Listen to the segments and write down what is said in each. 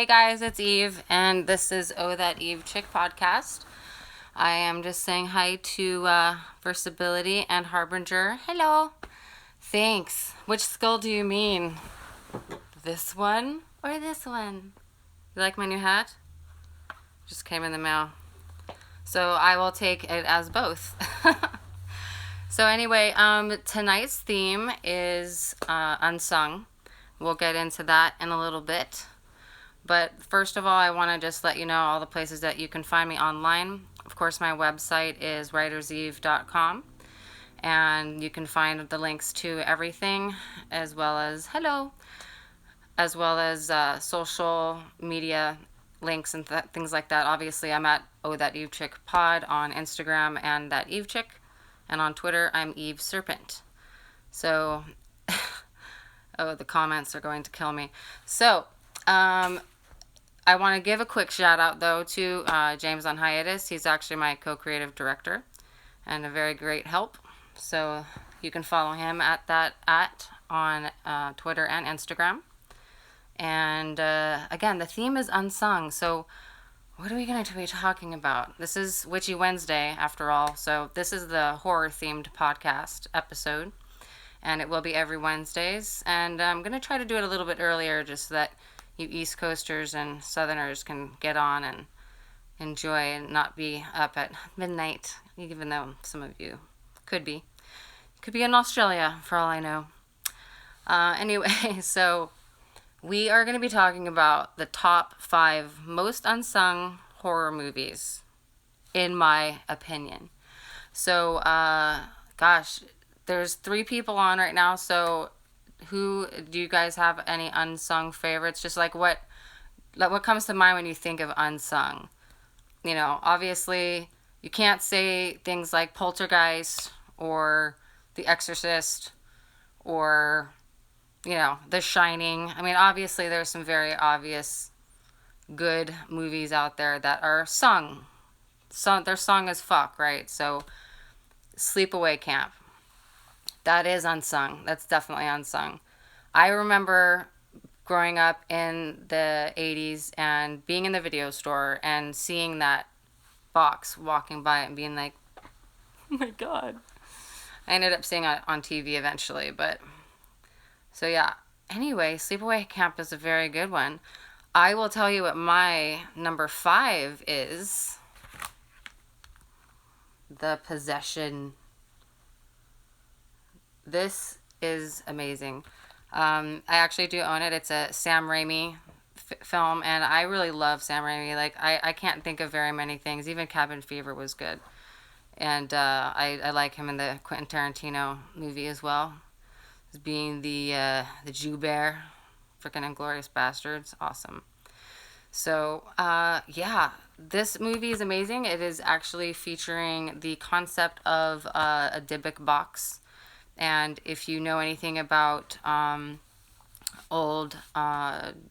Hey guys, it's Eve, and this is Oh That Eve Chick podcast. I am just saying hi to Versability and Harbinger. Hello. Thanks. Which skull do you mean? This one or this one? You like my new hat? Just came in the mail. So I will take it as both. So anyway, tonight's theme is unsung. We'll get into that in a little bit. But first of all, I want to just let you know all the places that you can find me online. Of course, my website is writerseve.com, and you can find the links to everything, as well as social media links and things like that. Obviously, I'm at Oh That Eve Chick Pod on Instagram and That Eve Chick, and on Twitter, I'm Eve Serpent. So, oh, the comments are going to kill me. So, I want to give a quick shout out though to James on Hiatus. He's actually my co-creative director and a very great help. So you can follow him at on Twitter and Instagram. And again, the theme is unsung. So what are we going to be talking about? This is Witchy Wednesday after all. So this is the horror themed podcast episode. And it will be every Wednesdays. And I'm going to try to do it a little bit earlier just so that you East Coasters and Southerners can get on and enjoy and not be up at midnight, even though some of you could be. Could be in Australia, for all I know. Anyway, so we are going to be talking about the top 5 most unsung horror movies, in my opinion. So, gosh, there's 3 people on right now, so who do you guys have any unsung favorites? Just like what comes to mind when you think of unsung? You know, obviously you can't say things like Poltergeist or The Exorcist or, you know, The Shining. I mean, obviously there's some very obvious good movies out there that are sung. They're sung as fuck, right? So Sleepaway Camp. That is unsung. That's definitely unsung. I remember growing up in the 80s and being in the video store and seeing that box walking by and being like, oh my God. I ended up seeing it on TV eventually, but so yeah. Anyway, Sleepaway Camp is a very good one. I will tell you what my number 5 is. The Possession. This is amazing. I actually do own it. It's a Sam Raimi film, and I really love Sam Raimi. Like, I can't think of very many things. Even Cabin Fever was good. And I like him in the Quentin Tarantino movie as well. As being the Jew Bear. Freaking Inglourious Bastards. Awesome. So, yeah, this movie is amazing. It is actually featuring the concept of a Dybbuk box. And if you know anything about old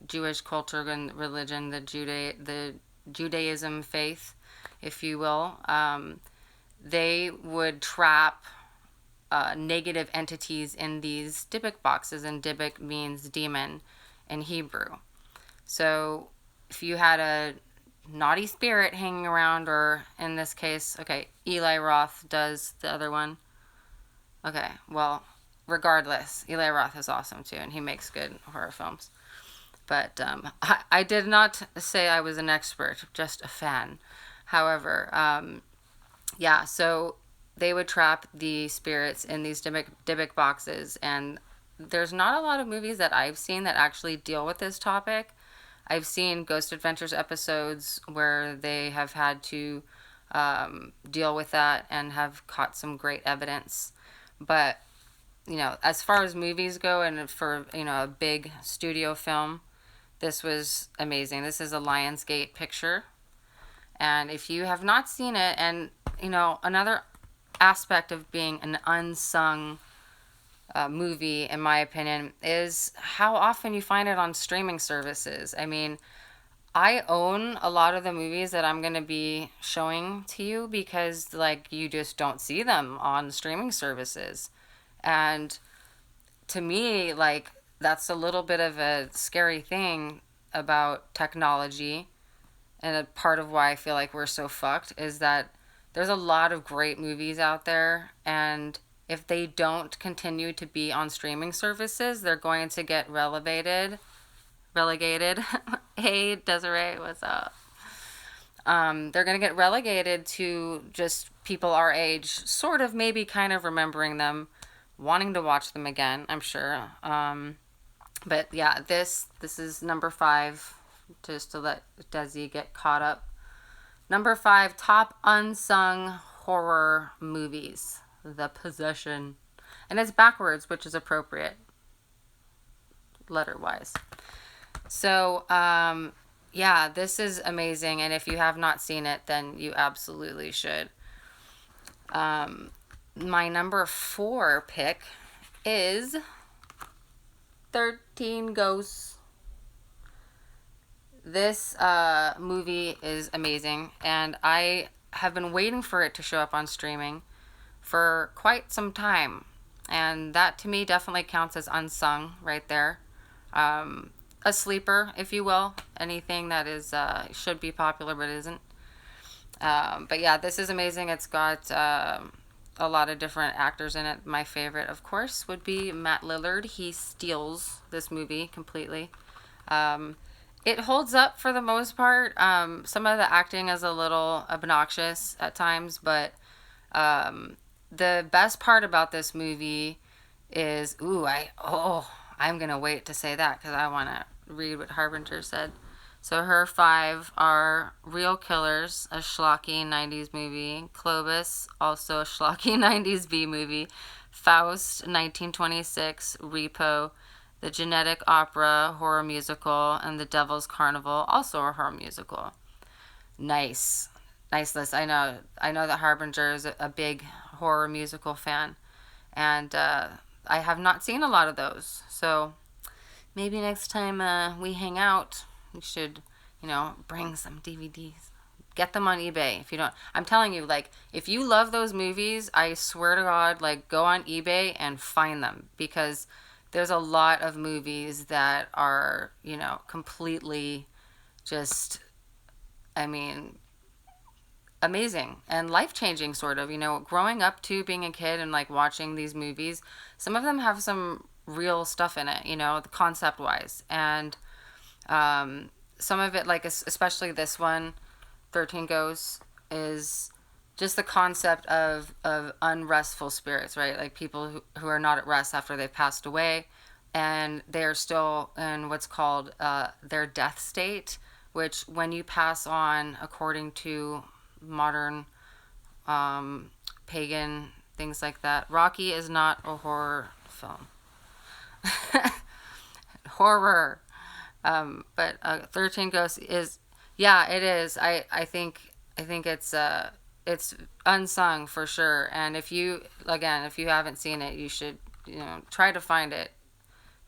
Jewish culture and religion, the Judaism faith, if you will, they would trap negative entities in these Dybbuk boxes, and Dybbuk means demon in Hebrew. So if you had a naughty spirit hanging around, or in this case, okay, Eli Roth does the other one. Okay, well, regardless, Eli Roth is awesome too, and he makes good horror films. But I did not say I was an expert, just a fan. However, yeah, so they would trap the spirits in these Dybbuk boxes, and there's not a lot of movies that I've seen that actually deal with this topic. I've seen Ghost Adventures episodes where they have had to deal with that and have caught some great evidence. But, you know, as far as movies go and for, you know, a big studio film, this was amazing. This is a Lionsgate picture. And if you have not seen it, and, you know, another aspect of being an unsung movie, in my opinion, is how often you find it on streaming services. I mean, I own a lot of the movies that I'm going to be showing to you because, like, you just don't see them on streaming services. And to me, like, that's a little bit of a scary thing about technology, and a part of why I feel like we're so fucked is that there's a lot of great movies out there, and if they don't continue to be on streaming services, they're going to get relegated. Hey, Desiree, what's up? They're going to get relegated to just people our age, sort of maybe kind of remembering them, wanting to watch them again, I'm sure. But yeah, this is number 5, just to let Desi get caught up. Number 5, top unsung horror movies. The Possession. And it's backwards, which is appropriate, letter-wise. So, yeah, this is amazing. And if you have not seen it, then you absolutely should. My number 4 pick is 13 Ghosts. This movie is amazing, and I have been waiting for it to show up on streaming for quite some time. And that to me definitely counts as unsung right there. A sleeper, if you will. Anything that is should be popular but isn't. But yeah, this is amazing. It's got a lot of different actors in it. My favorite, of course, would be Matt Lillard. He steals this movie completely. It holds up for the most part. Some of the acting is a little obnoxious at times, but the best part about this movie is, I'm going to wait to say that because I want to read what Harbinger said. So her 5 are Real Killers, a schlocky 90s movie, Clovis, also a schlocky 90s B movie, Faust, 1926, Repo, The Genetic Opera, horror musical, and The Devil's Carnival, also a horror musical. Nice list. I know that Harbinger is a big horror musical fan, and I have not seen a lot of those. So maybe next time we hang out, we should, bring some DVDs. Get them on eBay if you don't. I'm telling you, like, if you love those movies, I swear to God, like, go on eBay and find them, because there's a lot of movies that are, completely just, amazing and life-changing, sort of. Growing up to being a kid and, like, watching these movies, some of them have some real stuff in it, the concept-wise. And some of it, like, especially this one, 13 Ghosts, is just the concept of unrestful spirits, right? Like people who are not at rest after they've passed away, and they're still in what's called their death state, which when you pass on, according to modern pagan things like that. Rocky is not a horror film. Horror. But 13 Ghosts is, yeah, it is. I think it's unsung for sure. And if you haven't seen it, you should, try to find it.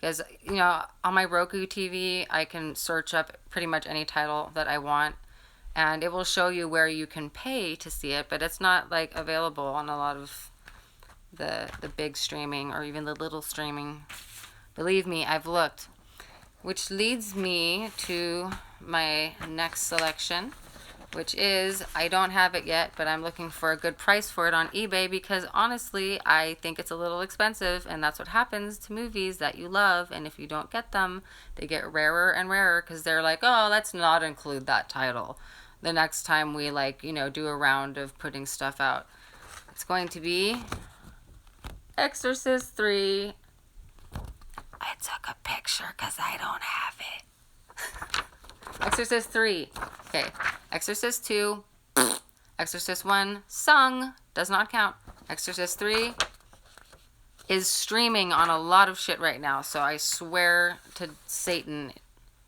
Because, on my Roku TV, I can search up pretty much any title that I want, and it will show you where you can pay to see it, but it's not, like, available on a lot of the big streaming or even the little streaming. Believe me, I've looked. Which leads me to my next selection, which is, I don't have it yet, but I'm looking for a good price for it on eBay, because honestly, I think it's a little expensive, and that's what happens to movies that you love, and if you don't get them, they get rarer and rarer, because they're like, oh, let's not include that title the next time we, do a round of putting stuff out. It's going to be Exorcist 3. I took a picture because I don't have it. Exorcist 3. Okay. Exorcist 2. Exorcist 1. Sung. Does not count. Exorcist 3 is streaming on a lot of shit right now. So I swear to Satan,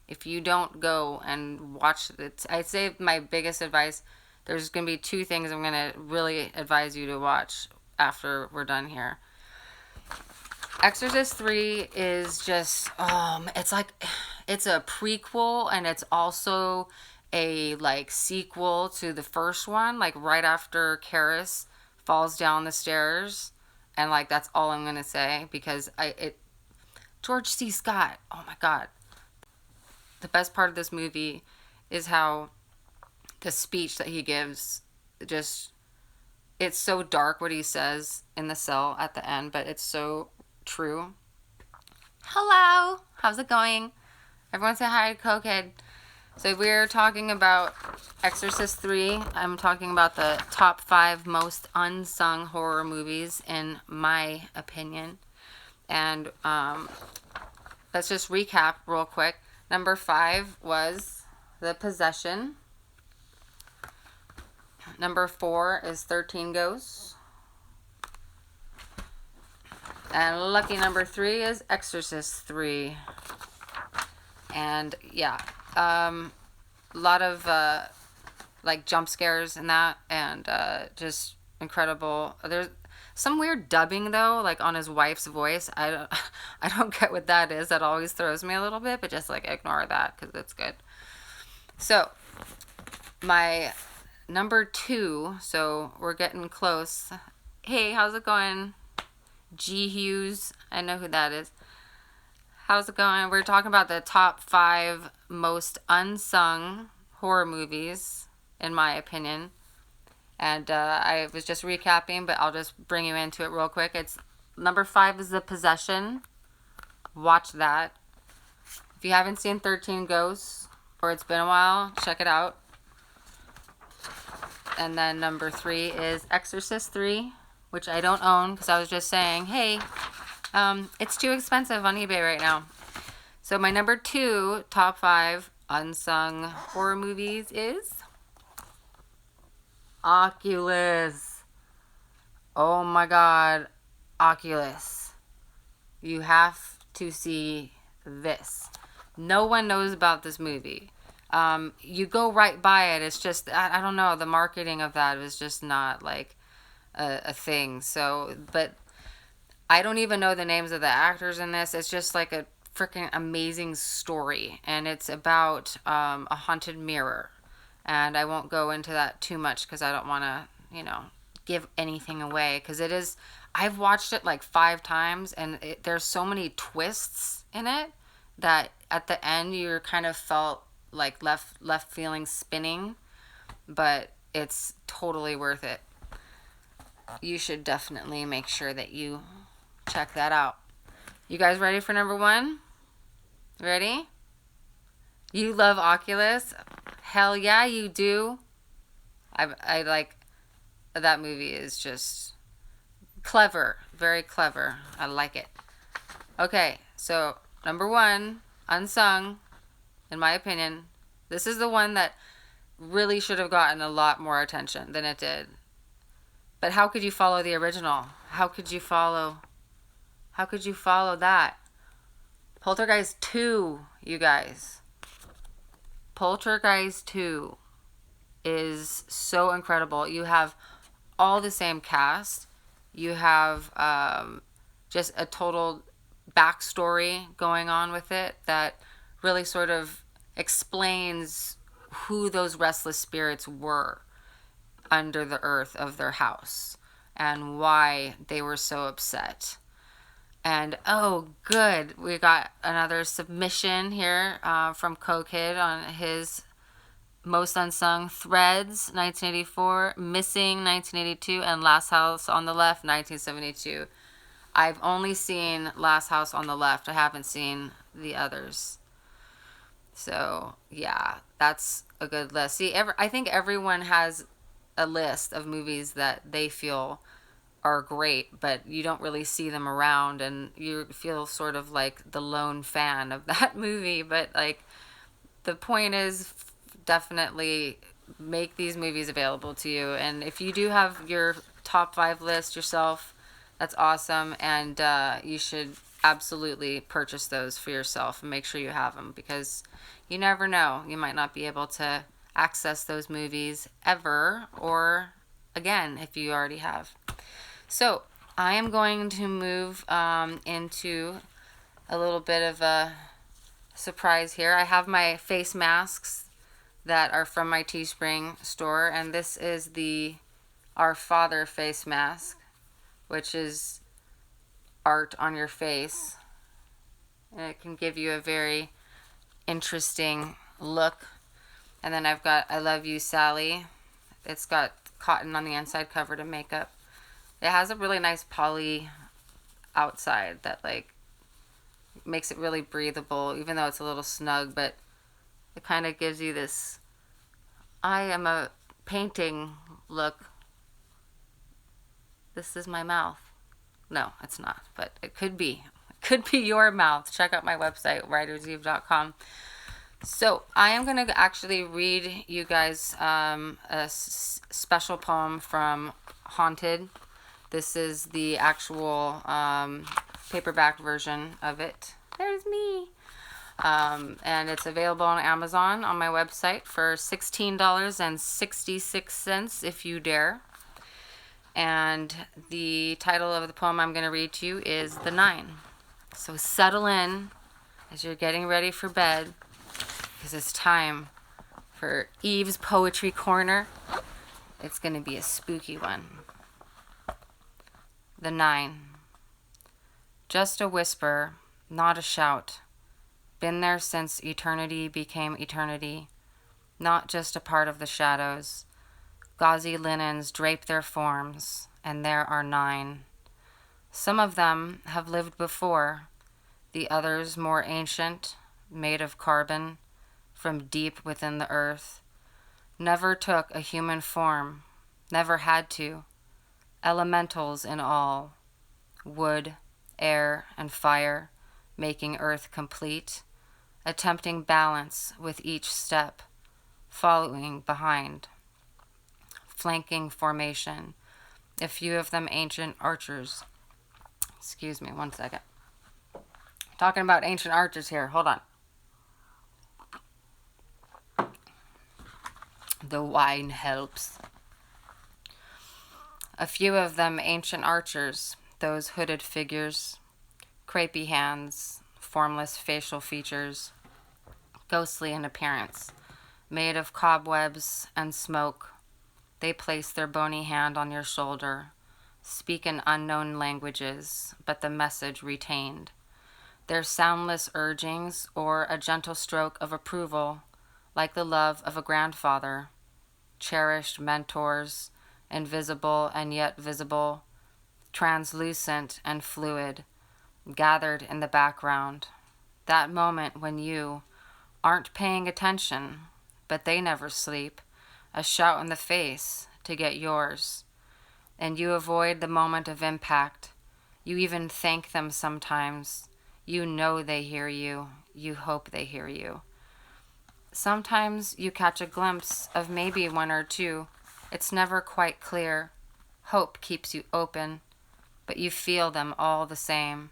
if you don't go and watch it, I'd say my biggest advice, there's going to be 2 things I'm going to really advise you to watch after we're done here. Exorcist 3 is just, it's a prequel, and it's also a, sequel to the first one, right after Karis falls down the stairs, and, that's all I'm going to say, because George C. Scott, oh my God. the best part of this movie is how the speech that he gives, just, it's so dark what he says in the cell at the end, but it's so true. Hello, how's it going? Everyone say hi to Cokehead. So we're talking about Exorcist 3. I'm talking about the top 5 most unsung horror movies in my opinion. And let's just recap real quick. Number 5 was The Possession. Number 4 is 13 Ghosts. And lucky number 3 is Exorcist 3. And yeah, a lot of like jump scares in that, and just incredible. There's some weird dubbing though, like on his wife's voice. I don't get what that is. That always throws me a little bit, but just like ignore that because it's good. So my number 2. So we're getting close. Hey, how's it going? G Hughes, I know who that is. How's it going? We're talking about the top 5 most unsung horror movies, in my opinion. And I was just recapping, but I'll just bring you into it real quick. It's number 5 is The Possession. Watch that. If you haven't seen 13 Ghosts, or it's been a while, check it out. And then number 3 is Exorcist 3, which I don't own because I was just saying, hey, it's too expensive on eBay right now. So my number 2 top 5 unsung horror movies is Oculus. Oh my god, Oculus. You have to see this. No one knows about this movie. You go right by it. It's just, I don't know, the marketing of that was just not like a thing. So, but I don't even know the names of the actors in this. It's just like a freaking amazing story. And it's about a haunted mirror. And I won't go into that too much because I don't want to, give anything away. Because it is, I've watched it like 5 times and there's so many twists in it that at the end you're kind of felt like left feeling spinning. But it's totally worth it. You should definitely make sure that you check that out. You guys ready for number 1? Ready? You love Oculus? Hell yeah, you do. I like that movie. Is just clever, very clever. I like it. Okay, so number 1, unsung, in my opinion. This is the one that really should have gotten a lot more attention than it did. But how could you follow the original? How could you follow that? Poltergeist 2, you guys. Poltergeist 2 is so incredible. You have all the same cast. You have just a total backstory going on with it that really sort of explains who those restless spirits were under the earth of their house and why they were so upset. And oh, good, we got another submission here from Cokehead on his most unsung: Threads 1984, Missing 1982, and Last House on the Left 1972. I've only seen Last House on the Left. I haven't seen the others. So yeah, that's a good list. See, I think everyone has a list of movies that they feel are great, but you don't really see them around, and you feel sort of like the lone fan of that movie. But like, the point is, definitely make these movies available to you. And if you do have your top 5 list yourself, that's awesome, and you should absolutely purchase those for yourself and make sure you have them, because you never know, you might not be able to access those movies ever, or again if you already have. So I am going to move into a little bit of a surprise here. I have my face masks that are from my Teespring store, and this is the Our Father face mask, which is art on your face, and it can give you a very interesting look. And then I've got I Love You, Sally. It's got cotton on the inside covered in makeup. It has a really nice poly outside that like makes it really breathable, even though it's a little snug, but it kind of gives you this I am a painting look. This is my mouth. No, it's not, but it could be. It could be your mouth. Check out my website, writerseve.com. So I am going to actually read you guys special poem from Haunted. This is the actual paperback version of it. There's me. And it's available on Amazon on my website for $16.66 if you dare. And the title of the poem I'm going to read to you is The Nine. So settle in as you're getting ready for bed, because it's time for Eve's Poetry Corner. It's going to be a spooky one. The Nine. Just a whisper, not a shout. Been there since eternity became eternity. Not just a part of the shadows. Gauzy linens drape their forms, and there are 9. Some of them have lived before, the others more ancient, made of carbon, from deep within the earth. Never took a human form, never had to. Elementals in all, wood, air, and fire, making earth complete, attempting balance with each step, following behind. Flanking formation, a few of them ancient archers. Excuse me, one second. Talking about ancient archers here, hold on. The wine helps. A few of them ancient archers, those hooded figures, crepey hands, formless facial features, ghostly in appearance, made of cobwebs and smoke. They place their bony hand on your shoulder, speak in unknown languages, but the message retained. Their soundless urgings or a gentle stroke of approval, like the love of a grandfather, cherished mentors, invisible and yet visible, translucent and fluid, gathered in the background. That moment when you aren't paying attention, but they never sleep, a shout in the face to get yours. And you avoid the moment of impact. You even thank them sometimes. You know they hear you. You hope they hear you. Sometimes you catch a glimpse of maybe one or two. It's never quite clear. Hope keeps you open, but you feel them all the same,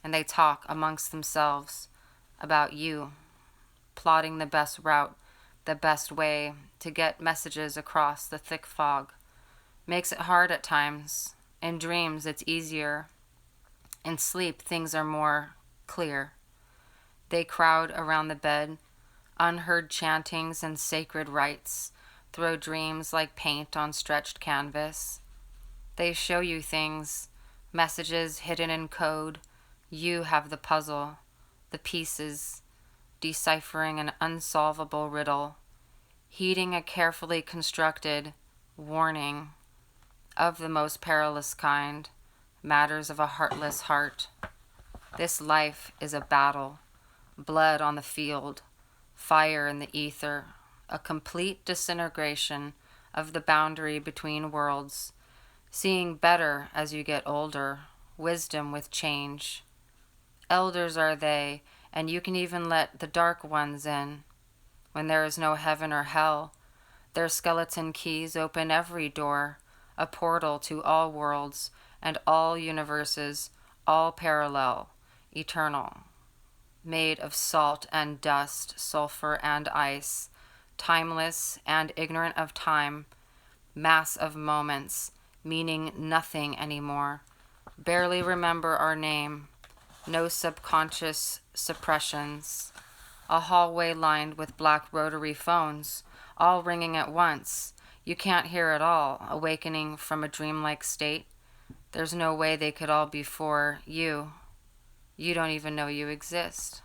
and they talk amongst themselves about you, plotting the best route, the best way to get messages across the thick fog. Makes it hard at times. In dreams, it's easier. In sleep, things are more clear. They crowd around the bed, unheard chantings and sacred rites, throw dreams like paint on stretched canvas. They show you things, messages hidden in code. You have the puzzle, the pieces, deciphering an unsolvable riddle, heeding a carefully constructed warning of the most perilous kind, matters of a heartless heart. This life is a battle, blood on the field, fire in the ether, a complete disintegration of the boundary between worlds, seeing better as you get older, wisdom with change. Elders are they, and you can even let the dark ones in. When there is no heaven or hell, their skeleton keys open every door, a portal to all worlds and all universes, all parallel, eternal, made of salt and dust, sulfur and ice, timeless and ignorant of time, mass of moments, meaning nothing anymore, barely remember our name, no subconscious suppressions, a hallway lined with black rotary phones, all ringing at once. You can't hear it all, awakening from a dreamlike state. There's no way they could all be for you. You don't even know you exist.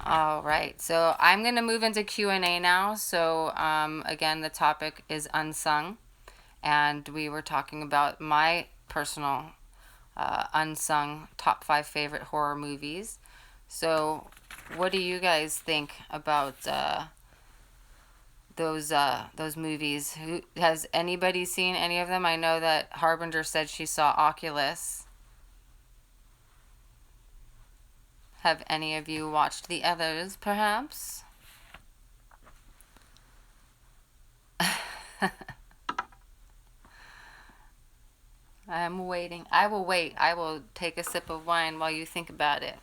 All right, so I'm gonna move into Q&A now. So again, the topic is unsung, and we were talking about my personal unsung top 5 favorite horror movies. So, what do you guys think about those movies? Who has anybody seen any of them? I know that Harbinger said she saw Oculus. Have any of you watched the others, perhaps? I'm waiting. I will wait. I will take a sip of wine while you think about it.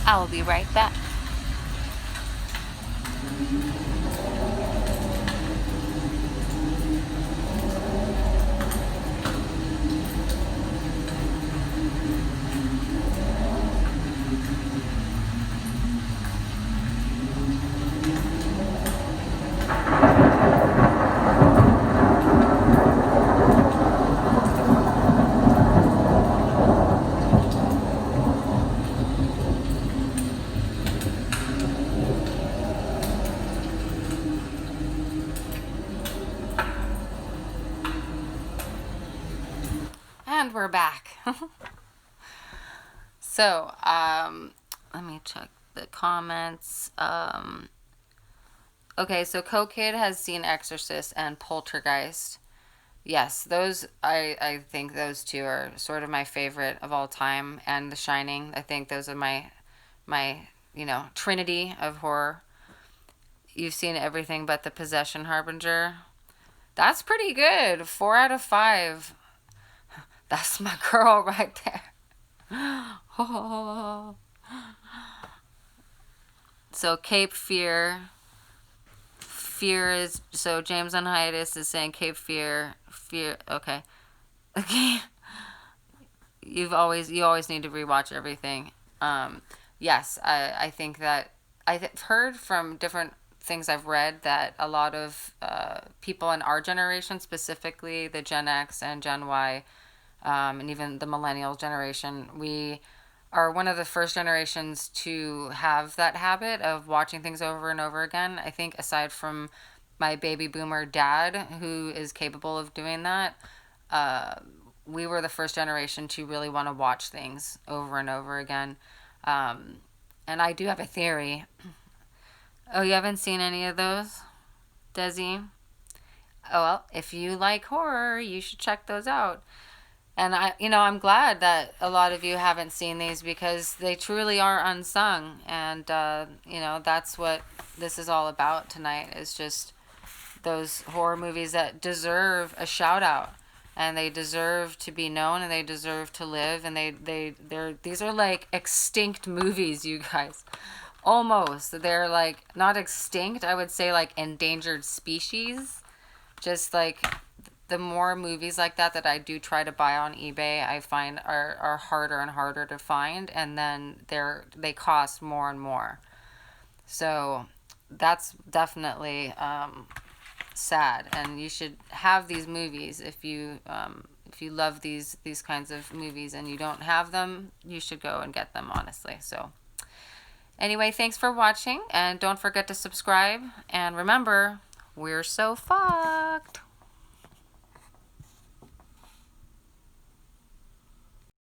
I will be right back. And we're back. So, let me check the comments. Okay, so Kid has seen Exorcist and Poltergeist. Yes, those I think those two are sort of my favorite of all time, and The Shining. I think those are my trinity of horror. You've seen everything but The Possession, Harbinger. That's pretty good. 4 out of 5. That's my girl right there. Oh. So Cape Fear. Fear is so James on hiatus is saying Cape Fear. Fear. Okay. Okay. You always need to rewatch everything. Yes, I think that I've heard from different things I've read that a lot of people in our generation, specifically the Gen X and Gen Y, and even the millennial generation, we are one of the first generations to have that habit of watching things over and over again. I think aside from my baby boomer dad, who is capable of doing that, we were the first generation to really want to watch things over and over again. And I do have a theory. Oh, you haven't seen any of those, Desi? Oh, well, if you like horror, you should check those out. And I'm glad that a lot of you haven't seen these because they truly are unsung. And, that's what this is all about tonight is just those horror movies that deserve a shout out. And they deserve to be known and they deserve to live. And these are like extinct movies, you guys. Almost. They're like not extinct, I would say like endangered species. Just like the more movies like that I do try to buy on eBay, I find are harder and harder to find, and then they cost more and more. So that's definitely sad, and you should have these movies if you love these kinds of movies and you don't have them, you should go and get them, honestly. So anyway, thanks for watching, and don't forget to subscribe, and remember, we're so fucked.